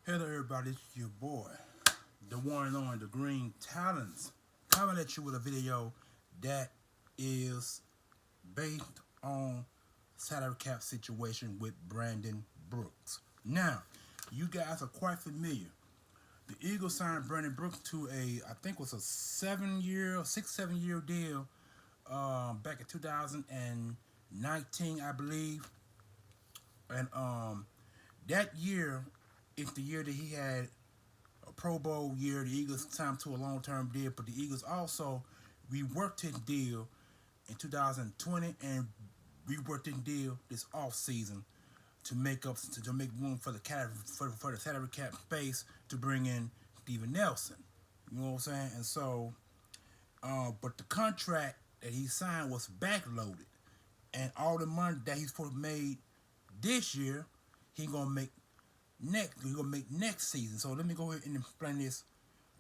Hello everybody, it's your boy, the one and only, the Green Talents, coming at you with a video that is based on salary cap situation with Brandon Brooks. Now, you guys are quite familiar. The Eagles signed Brandon Brooks to I think it was a 7 year, 6, 7 year deal back in 2019, I believe. And that year is the year that he had a Pro Bowl year. The Eagles signed to a long-term deal, but the Eagles also reworked his deal in 2020 and reworked his deal this offseason to make room for the salary cap space to bring in Steven Nelson. You know what I'm saying? And so, but the contract that he signed was backloaded, and all the money that he's supposed to made this year, he gonna make next season. So let me go ahead and explain this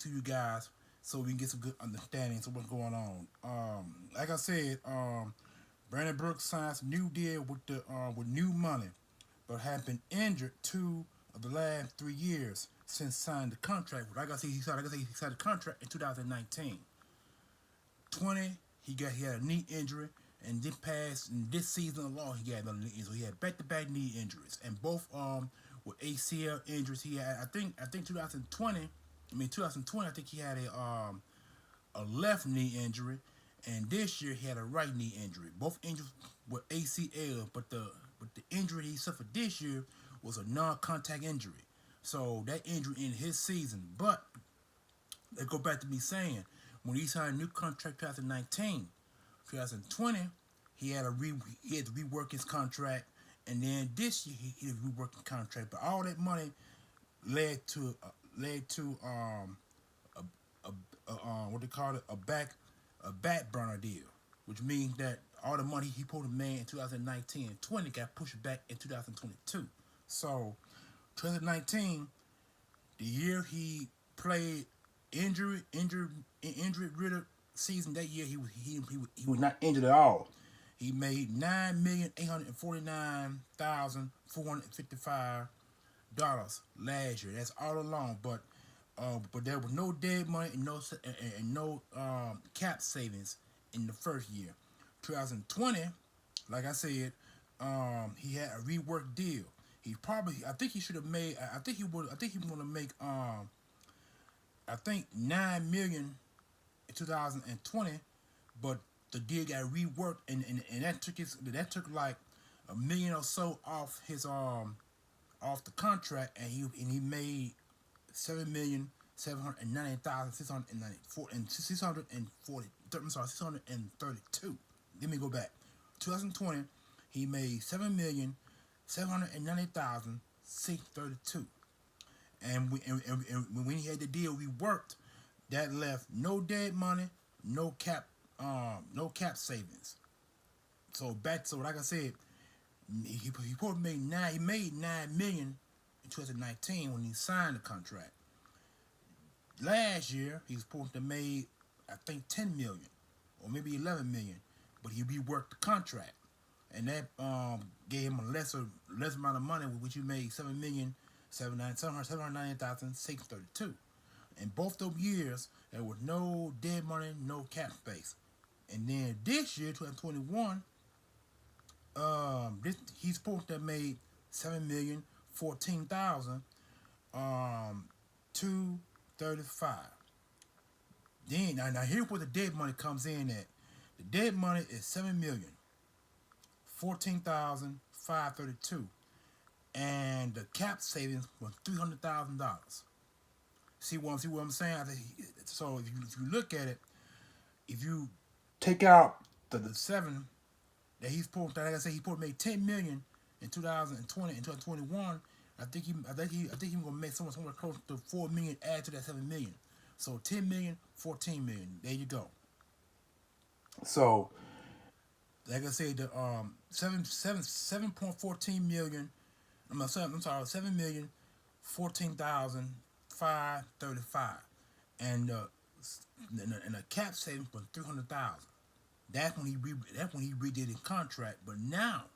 to you guys so we can get some good understanding of what's going on. Like I said, Brandon Brooks signs a new deal with new money, but have been injured 2 of the last 3 years since signing the contract. He signed the contract in 2019. 20, he had a knee injury, and this season alone he had another knee injury. So he had back-to-back knee injuries, and both with ACL injuries. He had I think 2020. I think he had a left knee injury, and this year he had a right knee injury. Both injuries were ACL, but the injury he suffered this year was a non-contact injury. So that injury in his season. But they go back to me saying when he signed a new contract 2019, 2020, he had to rework his contract, and then this year he had to rework the contract. But all that money led to what they call it, a BackBurner deal, which means that all the money he put in man in 2019 and 20 got pushed back in 2022. So 2019, the year he played injury riddled season, that year he was not injured at all. He made $9,849,455 last year. That's all along, but there was no dead money and no cap savings in the first year. 2020, like I said, he had a reworked deal. I think he should have made. I think he would to make. I think 9 million in 2020, but the deal got reworked, and that took like a million or so off the contract, and he made 7,790,640 I'm sorry, 632. Let me go back. 2020, he made 7,790,632, and when he had the deal reworked, that left no dead money, no cap savings. So like I said, he probably made 9 million in 2019 when he signed the contract. Last year he was supposed to made I think 10 million or maybe 11 million, but he reworked the contract, and that gave him a less amount of money, which he made 7,790,632. In both those years, there was no dead money, no cap space. And then this year, 2021, he's supposed to have made 7,014,235. Then now here's where the dead money comes in at. The dead money is 7,014,532, and the cap savings was $300,000. See what I'm saying? So if you look at it, if you take out the seven that he's supposed, like I said, he's supposed to make 10 million in 2020 and 2021. I think he's gonna make somewhere close to 4 million add to that 7 million. So 10 million, 14 million. There you go. So like I said, the 7.14 million. I'm sorry, 7,014,535, and a cap saving for 300,000. That's when he redid his contract. But now,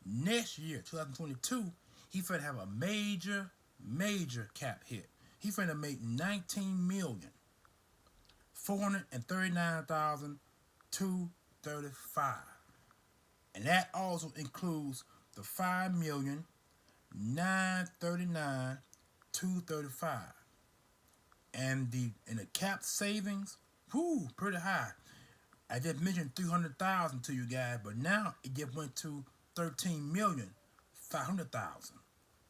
next year, 2022, he finna have a major major cap hit. He finna make 19,439,235, and that also includes the 5,939,235, and the cap savings, whoo, pretty high. I just mentioned 300,000 to you guys, but now it just went to 13,500,000.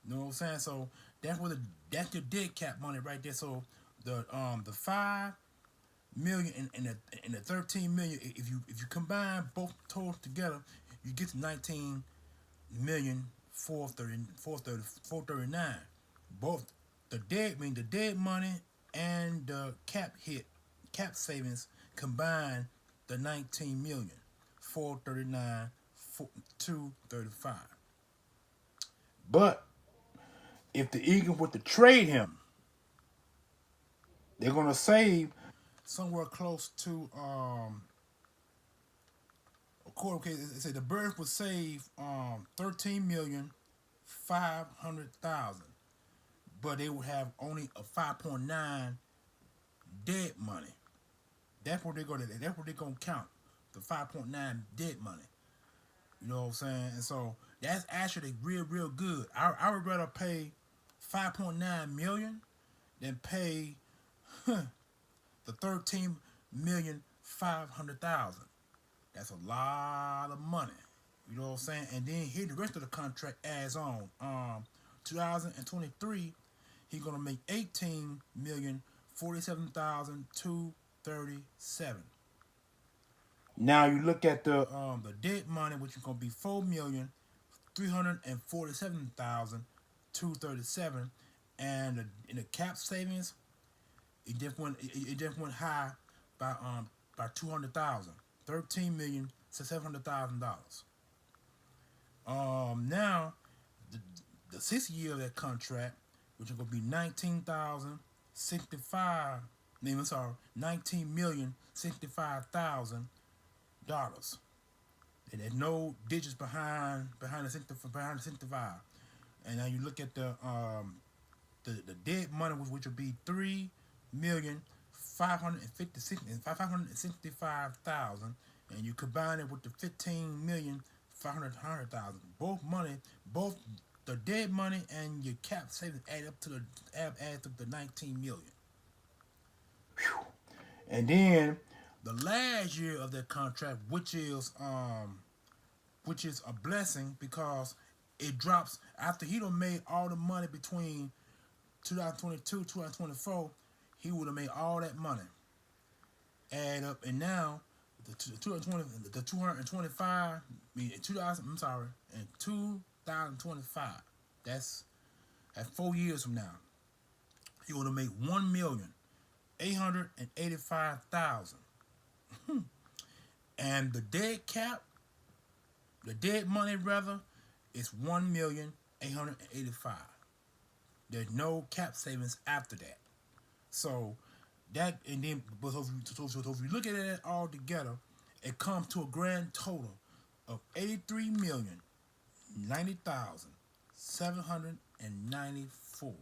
You know what I'm saying? So that's your dead cap money right there. So the 5 million and the 13 million, if you combine both totals together, you get to 19,439,439. Both the dead money and the cap savings combined the 19,439,235. But if the Eagles were to trade him, they're gonna save somewhere close to okay, it say the Birds would save 13,500,000, but they would have only a 5.9 dead money. That's what they're gonna count, the 5.9 dead money. You know what I'm saying? And so that's actually real good. I would rather pay 5.9 million than pay the 13,500,000. That's a lot of money. You know what I'm saying? And then here the rest of the contract adds on. 2023, he's gonna make 18,047,237. Now you look at the dead money, which is gonna be 4,347,237, and the cap savings, it just went high by 200,000, $13,700,000. Now the 6th year of that contract, which is gonna be 19,065. I'm sorry, $19,065,000. And there's no digits behind the 65. And now you look at the dead money, which would be 3,565,000, and you combine it with the 15,500,000. Both the dead money and your cap savings add up to the 19 million. Whew. And then the last year of that contract, which is a blessing because it drops after he done made all the money between 2022 2024. He would have made all that money add up, and now the 225 in 2025, that's at 4 years from now, he would have made 1,885,000. And the dead money rather, is 1,885,000. There's no cap savings after that. So that, and then so if you look at it all together, it comes to a grand total of 83,090,794.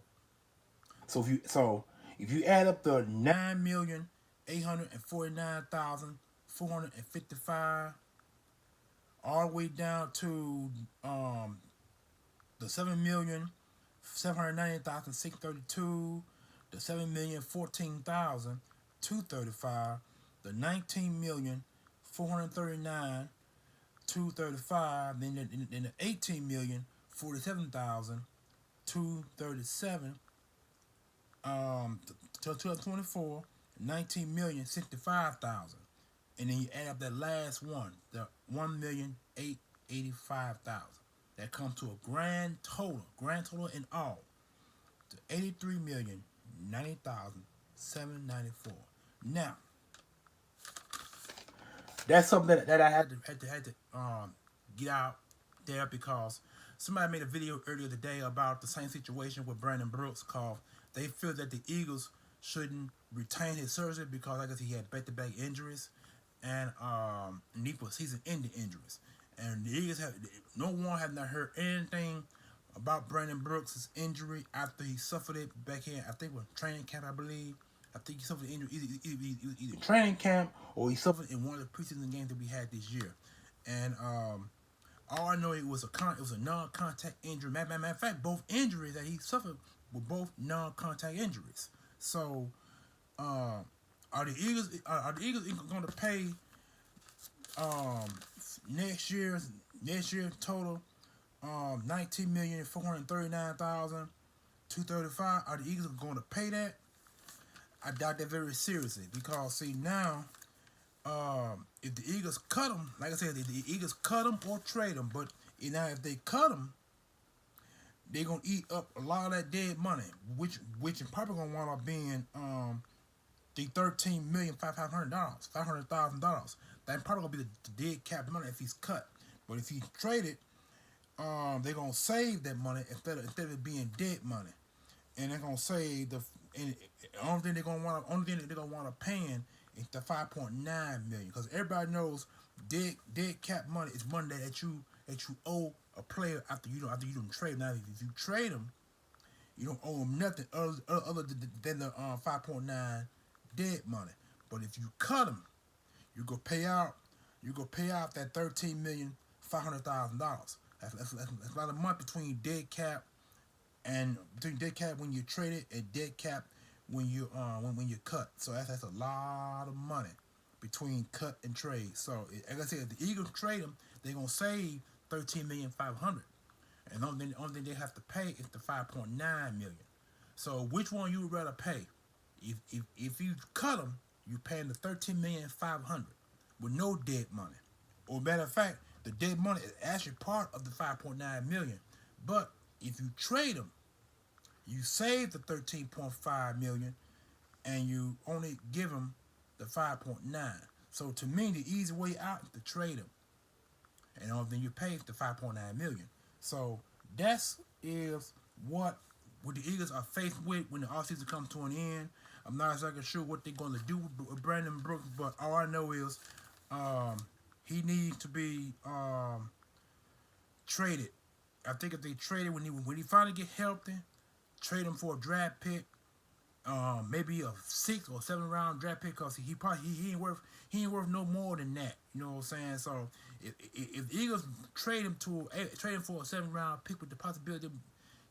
So if you add up the 9,849,455 all the way down to the 7,790,632, the 7,014,235, the 19,439,235, then the 18,047,237, till 2024, 19,065,000, and then you add up that last one, the 1,885,000. That comes to a grand total in all, to 83,090,794. Now, that's something that I had to get out there because somebody made a video earlier today about the same situation with Brandon Brooks, called they feel that the Eagles shouldn't retain his surgery because I guess he had back-to-back injuries and season-ending injuries. And the Eagles no one have not heard anything about Brandon Brooks' injury after he suffered it back in, I think, with training camp, I believe. I think he suffered injury either training camp or he suffered in one of the preseason games that we had this year. And all I know it was a non-contact injury. Matter of fact, both injuries that he suffered were both non-contact injuries. So, are the Eagles going to pay next year total 19,439,235? Are the Eagles going to pay that? I doubt that very seriously, because see now, if the Eagles cut him, like I said, if the Eagles cut him or trade him, but now if they cut him, they're gonna eat up a lot of that dead money, which is probably gonna wind up being the $13,500,000. That probably gonna be the dead cap money if he's cut. But if he's traded, they're gonna save that money instead of it being dead money, and they're gonna save the only thing they're gonna want to paying is the $5.9 million, because everybody knows dead cap money is money that you owe a player after you don't trade. Now if you trade them, you don't owe them nothing other than the 5.9 dead money. But if you cut them, you go pay out that $13,500,000. That's a lot of money between dead cap when you trade it and dead cap when you cut. So that's a lot of money between cut and trade. So like I said, if the Eagles trade them, they're gonna save $13,500,000, and the only thing they have to pay is the $5.9 million. So which one you would rather pay? If you cut them, you paying the $13,500,000 with no dead money. Or matter of fact, the dead money is actually part of the $5.9 million. But if you trade them, you save the $13.5 million, and you only give them the 5.9. So to me, the easy way out is to trade them, and the only thing you pay is the 5.9 million. So that's is what the Eagles are faced with when the offseason comes to an end. I'm not exactly sure what they're going to do with Brandon Brooks, but all I know is he needs to be traded. I think if they trade it when he finally get healthy, trade him for a draft pick, maybe a 6th or 7th round draft pick, because he ain't worth no more than that. You know what I'm saying? So if the Eagles trade him for a 7th round pick with the possibility of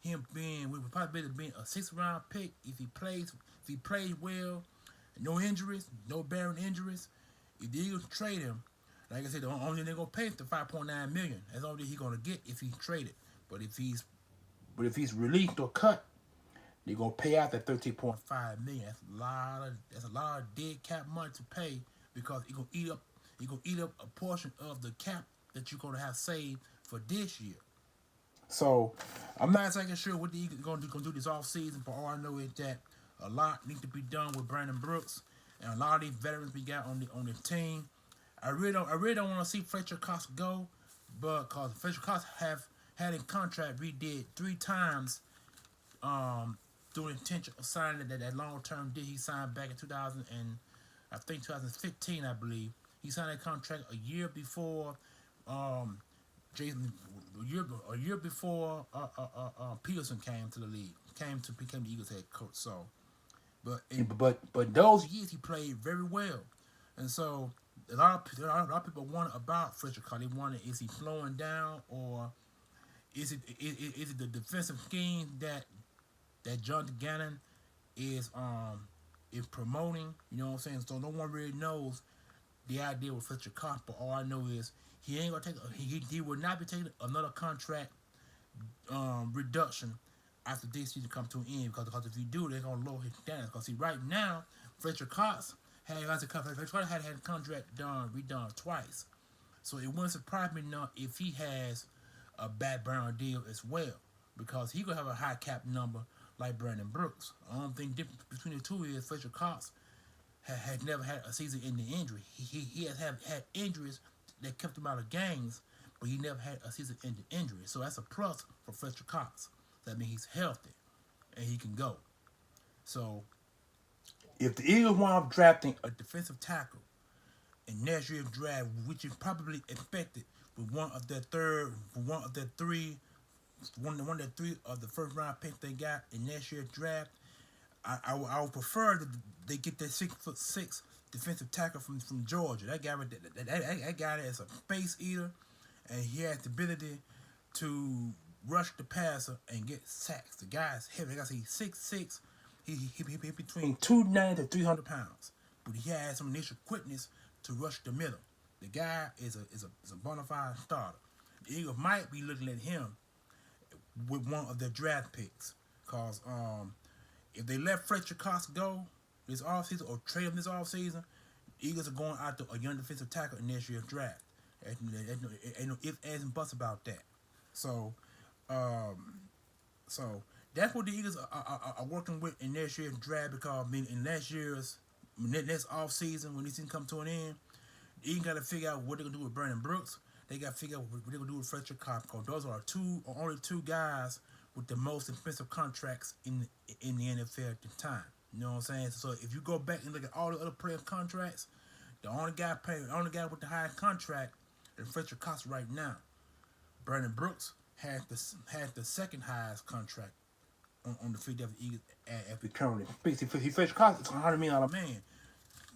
him being a 6th round pick, if he plays well, no injuries, no bearing injuries, if the Eagles trade him, like I said, the only thing they're gonna pay is the $5.9 million. That's all that he's gonna get if he's traded. But if he's released or cut, they're gonna pay out that $13.5 million. That's a lot of dead cap money to pay, because it's gonna eat up a portion of the cap that you're gonna have saved for this year. So I'm not exactly sure what the Eagles are gonna do this off season, but all I know is that a lot needs to be done with Brandon Brooks and a lot of these veterans we got on the team. I really don't want to see Fletcher Cox go, but because Fletcher Cox have had a contract redid 3 times through the intention of signing that long-term deal he signed back in 2015, I believe. He signed a contract a year before Peterson came to the league, became the Eagles head coach. So, but those years he played very well, and so a lot of people wonder about Fletcher Cox. They wonder, is he slowing down, or is it the defensive scheme that Jonathan Gannon is promoting? You know what I'm saying? So no one really knows the idea with Fletcher Cox, but all I know is he ain't gonna take he will not be taking another contract reduction after this season comes to an end, because if you do, they're gonna lower his standards. Because see, right now Fletcher Cox had a contract redone twice, so it wouldn't surprise me none if he has a BackBurner deal as well, because he gonna have a high cap number like Brandon Brooks. The only thing different between the two is Fletcher Cox had never had a season-ending injury. He has had injuries that kept him out of games, but he never had a season-ending injury. So that's a plus for Fletcher Cox. That means he's healthy and he can go. So if the Eagles wind up drafting a defensive tackle in next year's draft, which is probably expected with one of their 3 one of the three of the first round pick they got in next year's draft. I would prefer that they get that 6'6" defensive tackle from Georgia. That guy is a space eater, and he has the ability to rush the passer and get sacks. The guy is heavy. Like I say, he's 6'6". He between 290 to 300 pounds, but he has some initial quickness to rush the middle. The guy is a bona fide starter. The Eagles might be looking at him with one of their draft picks, cause if they let Fletcher Cox go this offseason or trade him this offseason, the Eagles are going after a young defensive tackle in next year's draft. Ain't no ifs, ands, and buts about that. So that's what the Eagles are working with in next year's draft, because in next offseason, when this season comes to an end, the Eagles got to figure out what they're going to do with Brandon Brooks. They got to figure out what they're going to do with Fletcher Cox, because those are only two guys with the most expensive contracts in the NFL at the time. You know what I'm saying? So if you go back and look at all the other players' contracts, the only guy with the highest contract is Fletcher Cox right now. Brandon Brooks had the second highest contract on the Philadelphia Eagles as we currently speak. Fletcher Cox is a $100 million man.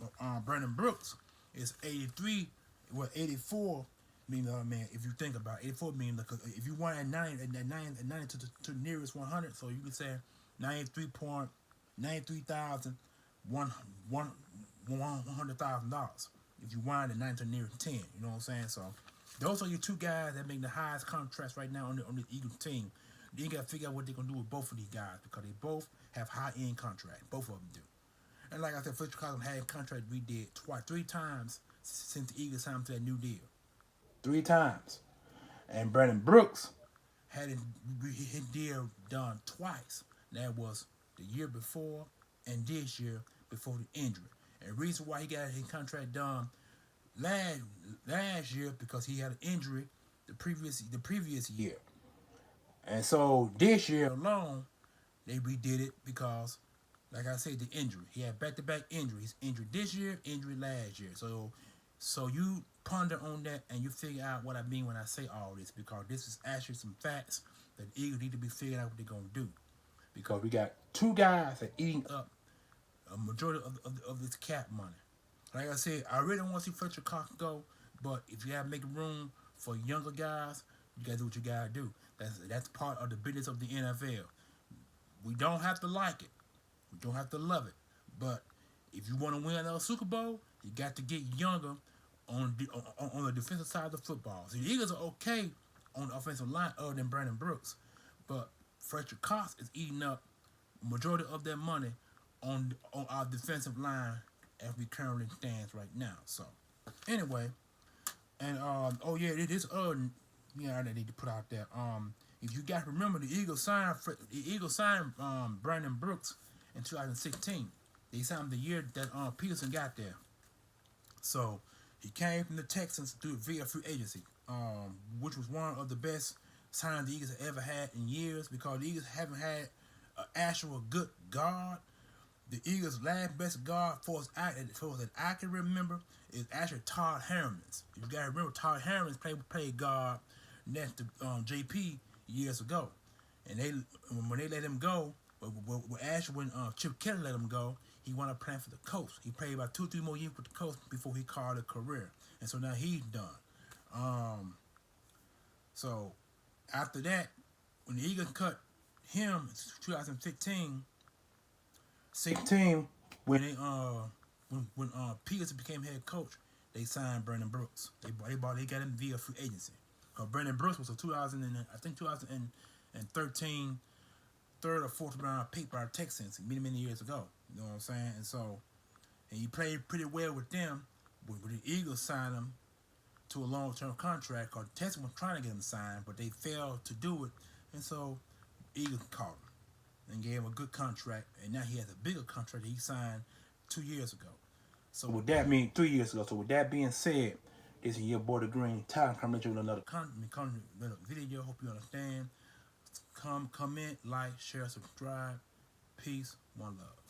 But Brandon Brooks is 84 million man. If you think about it, 84 million, because if you want at 90 to the nearest 100, so you can say 100,000 if you wind at 90 to the nearest 10. You know what I'm saying? So those are your two guys that make the highest contracts right now on the Eagles team. Then you got to figure out what they're going to do with both of these guys, because they both have high-end contracts. Both of them do. And like I said, Fletcher Cox had a contract we did three times since the Eagles signed to that new deal. 3 times. And Brandon Brooks had his deal done twice. That was the year before and this year before the injury. And the reason why he got his contract done last year, because he had an injury the previous year. And so this year alone, they redid it because, like I said, the injury. He had back-to-back injuries. Injury this year, injury last year. So you ponder on that and you figure out what I mean when I say all this, because this is actually some facts that the Eagles need to be figuring out what they're going to do. Because we got two guys that are eating up a majority of this cap money. Like I said, I really don't want to see Fletcher Cox go, but if you have to make room for younger guys, you got to do what you got to do. That's part of the business of the NFL. We don't have to like it. We don't have to love it. But if you want to win another Super Bowl, you got to get younger on the defensive side of the football. So the Eagles are okay on the offensive line other than Brandon Brooks. But Fletcher Cox is eating up the majority of their money on our defensive line as we currently stands right now. So anyway, and it is I need to put out there. If you guys remember, the Eagles signed Brandon Brooks in 2016. They signed him the year that Peterson got there. So he came from the Texans via free agency, which was one of the best signings the Eagles have ever had in years, because the Eagles haven't had an actual good guard. The Eagles' last best guard, for as I can remember, is actually Todd Herman's. You got to remember, Todd Herman's played guard next to JP years ago, and when they let him go, when Chip Kelly let him go, he wound up playing for the Colts. He played about 2-3 more years with the Colts before he called a career, and so now he's done. So after that, when the Eagles cut him in 2015, 16, when Peterson became head coach, they signed Brandon Brooks. They got him via free agency. Brandon Brooks was a 2013 third or fourth round pick by the Texans many years ago. You know what I'm saying? And he played pretty well with them. But the Eagles signed him to a long-term contract, because the Texans were trying to get him signed, but they failed to do it. And so Eagles called him and gave him a good contract, and now he has a bigger contract that he signed 2 years ago. So with that 3 years ago. So with that being said, this is your boy the Green Talent coming at you with another video. Hope you understand. Comment, like, share, subscribe. Peace, one love.